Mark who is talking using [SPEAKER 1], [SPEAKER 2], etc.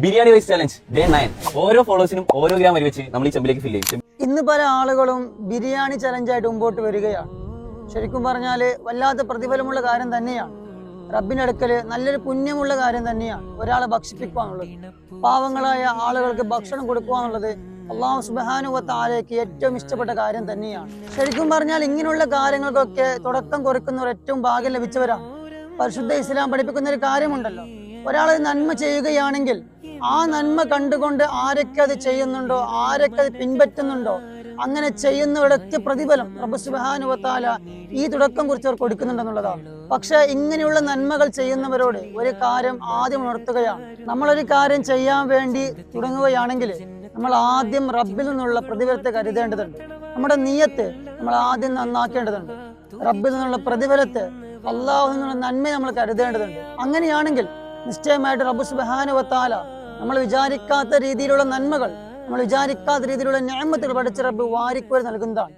[SPEAKER 1] Biryani rice challenge day 9. ഓരോ ഫോളോവേഴ്സിനും ഓരോ gram അരി വെച്ച് നമ്മൾ ഈ ചെമ്പിലേക്ക് ഫില്ല് ചെയ്യും.
[SPEAKER 2] ഇന്ന് പല ആളുകളും ബിരിയാണി ചലഞ്ചായിട്ട് മുമ്പോട്ട് വരികയാണ്. ശരിക്കും പറഞ്ഞാൽ വല്ലാത്ത പ്രതിഫലമുള്ള കാര്യം തന്നെയാണ്. റബ്ബിന്റെ അടുക്കൽ നല്ലൊരു പുണ്യമുള്ള കാര്യം തന്നെയാണ് ഒരാളെ ഭക്ഷിപ്പിക്കുക എന്നുള്ളത്. പാവങ്ങളായ ആളുകൾക്ക് ഭക്ഷണം കൊടുക്കുക എന്നുള്ളത് അല്ലാഹു സുബ്ഹാനഹു വ തആലയ്ക്ക് ഏറ്റവും ഇഷ്ടപ്പെട്ട കാര്യം തന്നെയാണ്. ശരിക്കും പറഞ്ഞാൽ ഇങ്ങനെയുള്ള കാര്യങ്ങൾക്കൊക്കെ തുടക്കം കുറിക്കുന്നവർ ഏറ്റവും ഭാഗ്യം ലഭിച്ചവരാണ്. പരിശുദ്ധ ഇസ്ലാം പഠിപ്പിക്കുന്ന ഒരു കാര്യമുണ്ടല്ലോ, ഒരാൾ നന്മ ചെയ്യുകയാണെങ്കിൽ ആ നന്മ കണ്ടുകൊണ്ട് ആരൊക്കെ അത് ചെയ്യുന്നുണ്ടോ, ആരൊക്കെ അത് പിൻപറ്റുന്നുണ്ടോ, അങ്ങനെ ചെയ്യുന്നവരൊക്കെ പ്രതിഫലം റബ്ബ് സുബ്ഹാനഹു വ തആല ഈ തുടക്കം കുറിച്ചവർ കൊടുക്കുന്നുണ്ടെന്നുള്ളതാണ്. പക്ഷെ ഇങ്ങനെയുള്ള നന്മകൾ ചെയ്യുന്നവരോട് ഒരു കാര്യം ആദ്യം ഉണർത്തുകയാണ്. നമ്മളൊരു കാര്യം ചെയ്യാൻ വേണ്ടി തുടങ്ങുകയാണെങ്കിൽ നമ്മൾ ആദ്യം റബ്ബിൽ നിന്നുള്ള പ്രതിഫലത്തെ കരുതേണ്ടതുണ്ട്. നമ്മുടെ നിയ്യത്ത് നമ്മൾ ആദ്യം നന്നാക്കേണ്ടതുണ്ട്. റബ്ബിൽ നിന്നുള്ള പ്രതിഫലത്തെ, അല്ലാഹുവിൽ നിന്നുള്ള നന്മയെ നമ്മൾ കരുതേണ്ടതുണ്ട്. അങ്ങനെയാണെങ്കിൽ നിശ്ചയമായിട്ട് റബ്ബ് സുബ്ഹാനഹു വ തആല നമ്മൾ വിചാരിക്കാത്ത രീതിയിലുള്ള നന്മകൾ, നമ്മൾ വിചാരിക്കാത്ത രീതിയിലുള്ള നിഅമത്തുകൾ പഠിച്ച റബ്ബ് വാരിക്കോരി നൽകുന്നതാണ്.